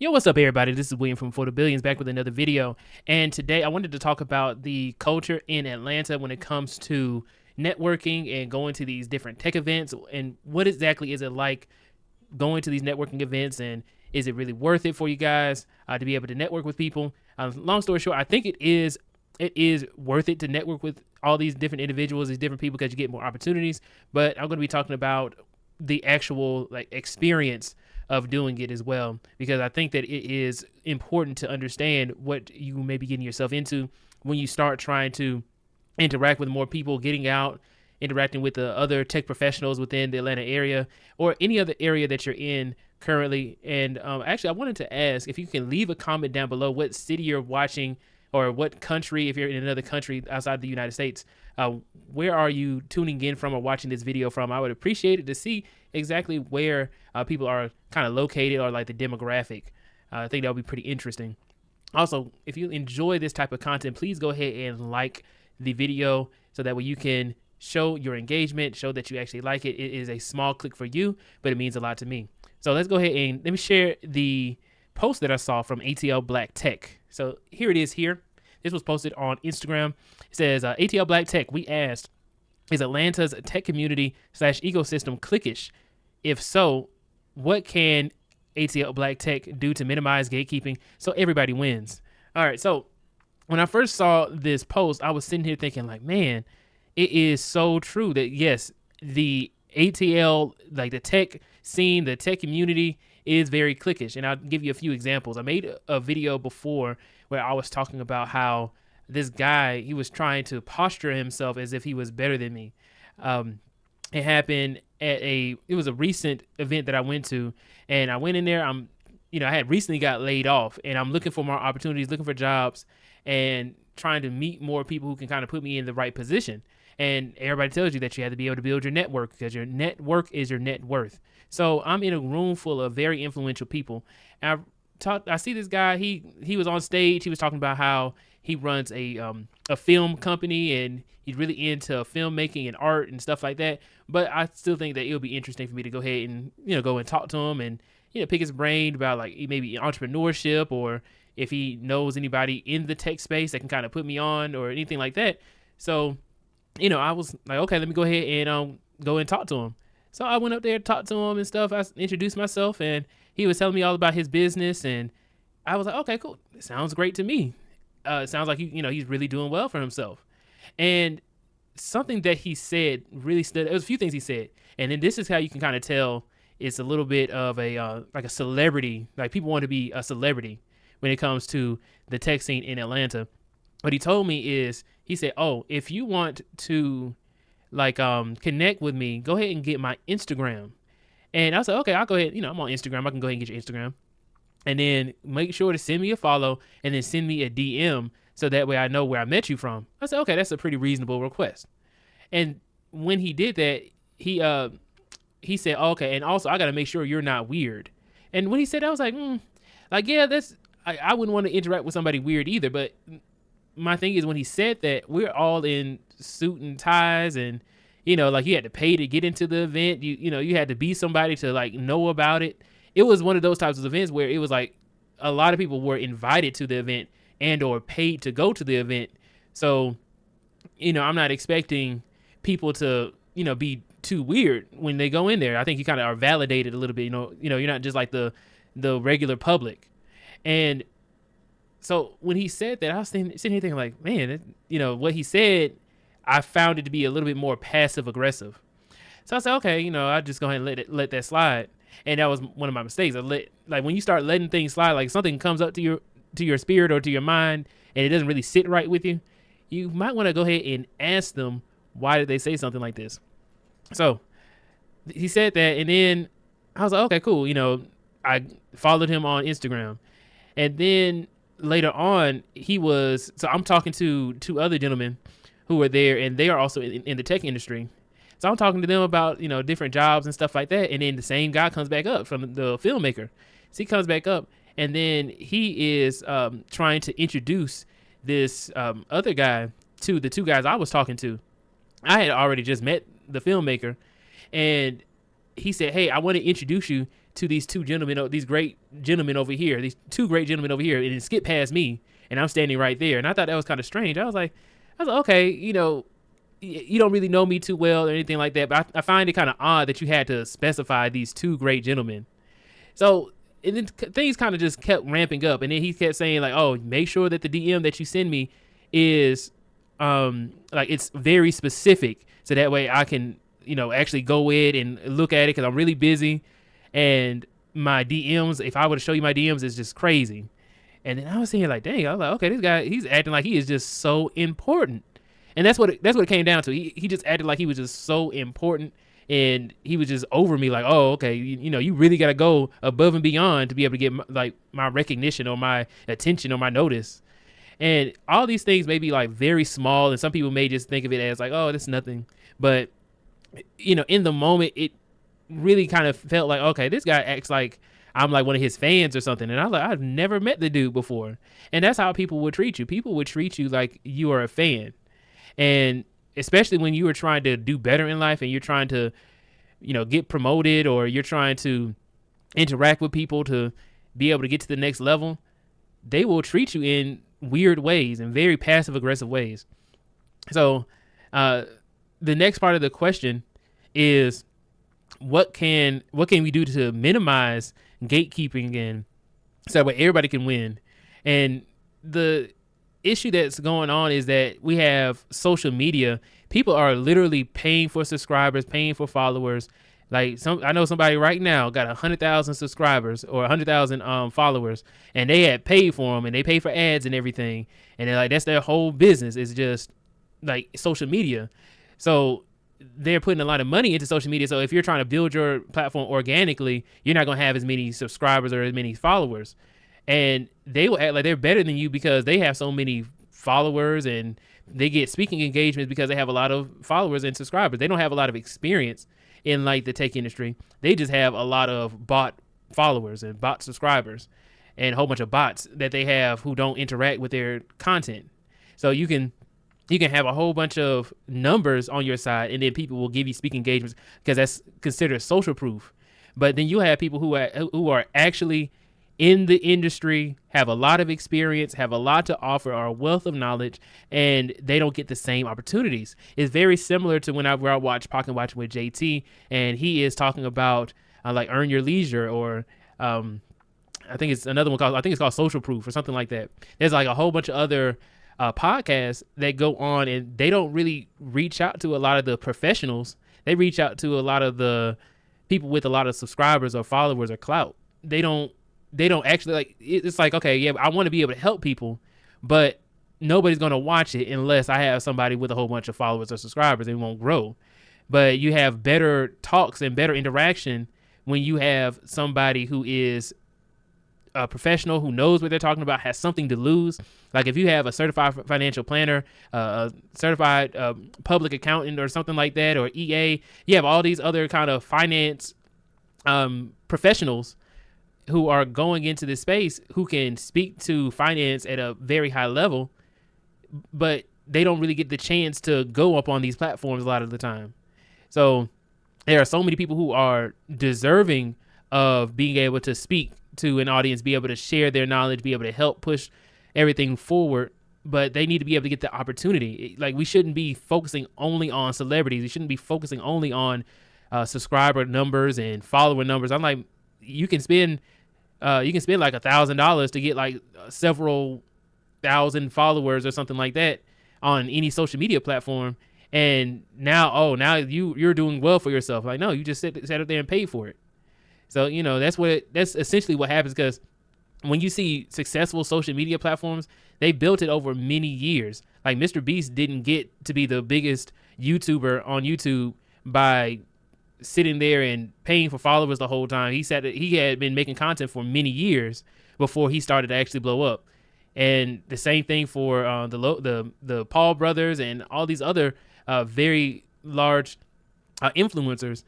Yo, what's up, everybody? This is William from BeforeTheBillions back with another video. And today I wanted to talk about the culture in Atlanta when it comes to networking and going to these different tech events. And what exactly is it like going to these networking events? And is it really worth it for you guys to be able to network with people? Long story short, I think it is. It is worth it to network with all these different individuals, these different people, because you get more opportunities. But I'm going to be talking about the actual experience of doing it as well, because I think that it is important to understand what you may be getting yourself into when you start trying to interact with more people, getting out, interacting with the other tech professionals within the Atlanta area or any other area that you're in currently. And actually, I wanted to ask if you can leave a comment down below what city you're watching or what country, if you're in another country outside the United States, where are you tuning in from or watching this video from? I would appreciate it to see exactly where people are kind of located or like the demographic. I think that would be pretty interesting. Also, if you enjoy this type of content, please go ahead and like the video so that way you can show your engagement, show that you actually like it. It is a small click for you, but it means a lot to me. So let's go ahead and let me share the post that I saw from ATL Black Tech. So here it is here. This was posted on Instagram. It says, ATL Black Tech, we asked, is Atlanta's tech community / ecosystem cliquish? If so, what can ATL Black Tech do to minimize gatekeeping so everybody wins? All right, so when I first saw this post, I was sitting here thinking like, man, it is so true that yes, the ATL, like the tech scene, the tech community is very cliquish. And I'll give you a few examples. I made a video before where I was talking about how this guy, he was trying to posture himself as if he was better than me. It happened at it was a recent event that I went to, and I went in there. I had recently got laid off, and I'm looking for more opportunities, looking for jobs, and trying to meet more people who can kind of put me in the right position. And everybody tells you that you have to be able to build your network because your network is your net worth. So I'm in a room full of very influential people. And I see this guy. He was on stage. He was talking about how he runs a film company and he's really into filmmaking and art and stuff like that. But I still think that it'll be interesting for me to go ahead and go and talk to him and pick his brain about like maybe entrepreneurship, or if he knows anybody in the tech space that can kind of put me on or anything like that. So I was like, okay, let me go ahead and go and talk to him. So I went up there, talked to him and stuff. I introduced myself, and he was telling me all about his business, and I was like, okay, cool. It sounds great to me. It sounds like he's really doing well for himself. And something that he said really stood. There was a few things he said, and then this is how you can kind of tell it's a little bit of a like a celebrity. Like people want to be a celebrity when it comes to the tech scene in Atlanta. What he told me is, he said, "Oh, if you want to connect with me, go ahead and get my Instagram." And I said, "Okay, I'll go ahead. I'm on Instagram. I can go ahead and get your Instagram, and then make sure to send me a follow, and then send me a DM so that way I know where I met you from." I said, "Okay, that's a pretty reasonable request." And when he did that, he said, oh, "Okay, and also I got to make sure you're not weird." And when he said that, I was like, yeah, that's I wouldn't want to interact with somebody weird either, but my thing is when he said that we're all in suit and ties, and you had to pay to get into the event, you had to be somebody to know about it. It was one of those types of events where it was like a lot of people were invited to the event and or paid to go to the event. So I'm not expecting people to be too weird when they go in there. I think you kind of are validated a little bit. You're not just like the regular public. And so when he said that, I was sitting here thinking like, man, what he said, I found it to be a little bit more passive aggressive. So I said, okay, I'll just go ahead and let that slide. And that was one of my mistakes. When you start letting things slide, like something comes up to your spirit or to your mind, and it doesn't really sit right with you, you might want to go ahead and ask them, why did they say something like this? So he said that, and then I was like, okay, cool. I followed him on Instagram, and then later on, so I'm talking to two other gentlemen who were there, and they are also in the tech industry. So I'm talking to them about, different jobs and stuff like that. And then the same guy comes back up from the filmmaker. So he comes back up, and then he is trying to introduce this other guy to the two guys I was talking to. I had already just met the filmmaker, and he said, "Hey, I want to introduce you to these two gentlemen, these great gentlemen over here, these two great gentlemen over here," and it skipped past me, and I'm standing right there, and I thought that was kind of strange. I was like, okay, you don't really know me too well or anything like that, but I find it kind of odd that you had to specify these two great gentlemen. So, and then things kind of just kept ramping up, and then he kept saying like, "Oh, make sure that the DM that you send me is like it's very specific, so that way I can actually go in and look at it because I'm really busy, and my DMs, if I were to show you my DMs, is just crazy." And then I was thinking like, dang, I was like, okay, this guy, he's acting like he is just so important, and that's what it came down to. He just acted like he was just so important. And he was just over me like, oh, okay, you really got to go above and beyond to be able to get my recognition or my attention or my notice. And all these things may be like very small, and some people may just think of it as like, oh, that's nothing. But, in the moment, it really kind of felt like, okay, this guy acts like I'm like one of his fans or something. And I was like, I've never met the dude before. And that's how people would treat you. People would treat you like you are a fan. And especially when you are trying to do better in life and you're trying to, get promoted, or you're trying to interact with people to be able to get to the next level, they will treat you in weird ways and very passive aggressive ways. So, the next part of the question is, what can we do to minimize gatekeeping and so that everybody can win? And the issue that's going on is that we have social media. People are literally paying for subscribers, paying for followers. Like I know somebody right now got 100,000 subscribers or 100,000 followers, and they had paid for them, and they pay for ads and everything, and they're like, that's their whole business. It's just like social media. So they're putting a lot of money into social media. So if you're trying to build your platform organically, you're not going to have as many subscribers or as many followers. And they will act like they're better than you because they have so many followers, and they get speaking engagements because they have a lot of followers and subscribers. They don't have a lot of experience in like the tech industry. They just have a lot of bot followers and bot subscribers and a whole bunch of bots that they have who don't interact with their content. So you can have a whole bunch of numbers on your side, and then people will give you speaking engagements because that's considered social proof. But then you have people who are actually in the industry, have a lot of experience, have a lot to offer, are a wealth of knowledge, and they don't get the same opportunities. It's very similar to whenever I watch Pocket Watching with JT, and he is talking about like Earn Your Leisure, or I think it's another one it's called Social Proof or something like that. There's like a whole bunch of other podcasts that go on, and they don't really reach out to a lot of the professionals. They reach out to a lot of the people with a lot of subscribers or followers or clout. They don't actually like, it's like, okay, yeah, I want to be able to help people, but nobody's going to watch it unless I have somebody with a whole bunch of followers or subscribers. It won't grow. But you have better talks and better interaction when you have somebody who is a professional, who knows what they're talking about, has something to lose. Like if you have a certified financial planner, a certified public accountant or something like that, or EA, you have all these other kind of finance professionals who are going into this space who can speak to finance at a very high level, but they don't really get the chance to go up on these platforms a lot of the time. So there are so many people who are deserving of being able to speak to an audience, be able to share their knowledge, be able to help push everything forward, but they need to be able to get the opportunity. Like, we shouldn't be focusing only on celebrities. We shouldn't be focusing only on subscriber numbers and follower numbers. I'm like, you can spend like $1,000 to get like several thousand followers or something like that on any social media platform, and now you're doing well for yourself. Like, no, you just sat up there and paid for it. So that's essentially what happens, because when you see successful social media platforms, they built it over many years. Like Mr. Beast didn't get to be the biggest YouTuber on YouTube by sitting there and paying for followers the whole time. He said that he had been making content for many years before he started to actually blow up. And the same thing for the Paul brothers and all these other very large influencers.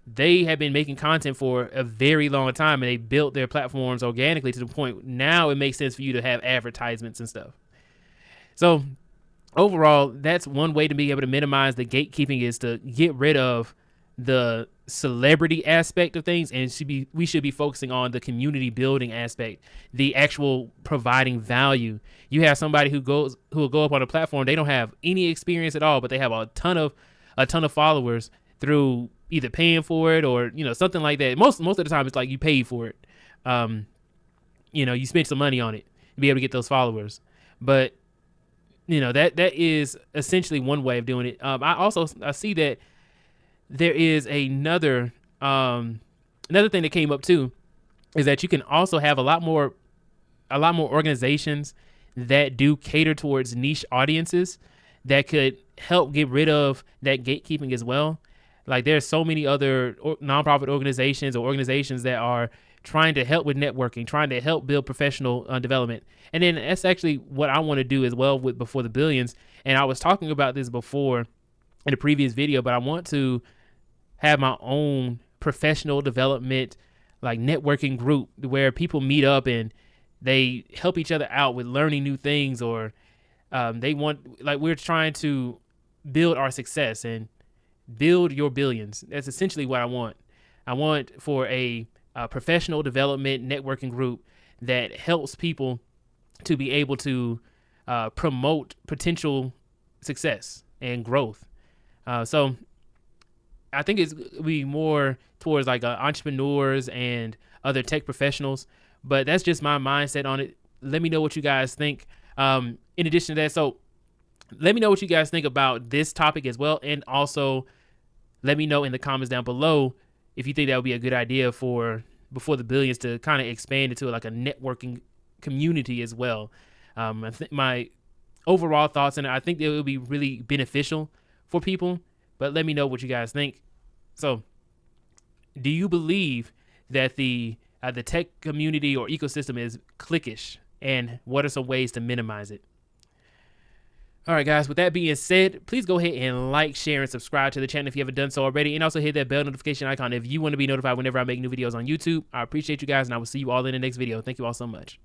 They have been making content for a very long time, and they built their platforms organically to the point now it makes sense for you to have advertisements and stuff. So overall, that's one way to be able to minimize the gatekeeping, is to get rid of the celebrity aspect of things, and we should be focusing on the community building aspect, the actual providing value. You have somebody who will go up on a platform, they don't have any experience at all, but they have a ton of followers through either paying for it or something like that. Most of the time it's like you paid for it. You spent some money on it to be able to get those followers, but that is essentially one way of doing it. I see that there is another thing that came up too, is that you can also have a lot more organizations that do cater towards niche audiences that could help get rid of that gatekeeping as well. Like there's so many other nonprofit organizations or organizations that are trying to help with networking, trying to help build professional development. And then that's actually what I want to do as well with Before the Billions. And I was talking about this before in a previous video, but I want to have my own professional development, like networking group where people meet up and they help each other out with learning new things, or we're trying to build our success and build your billions. That's essentially what I want. I want for a professional development networking group that helps people to be able to promote potential success and growth. So I think it's be more towards like entrepreneurs and other tech professionals, but that's just my mindset on it. Let me know what you guys think. In addition to that, so let me know what you guys think about this topic as well, and also let me know in the comments down below if you think that would be a good idea for Before the Billions to kind of expand into like a networking community as well. I think my overall thoughts, and I think it would be really beneficial for people, but let me know what you guys think. So, do you believe that the tech community or ecosystem is cliquish, and what are some ways to minimize it? All right, guys, with that being said, please go ahead and like, share, and subscribe to the channel if you haven't done so already, and also hit that bell notification icon if you want to be notified whenever I make new videos on YouTube. I appreciate you guys, and I will see you all in the next video. Thank you all so much.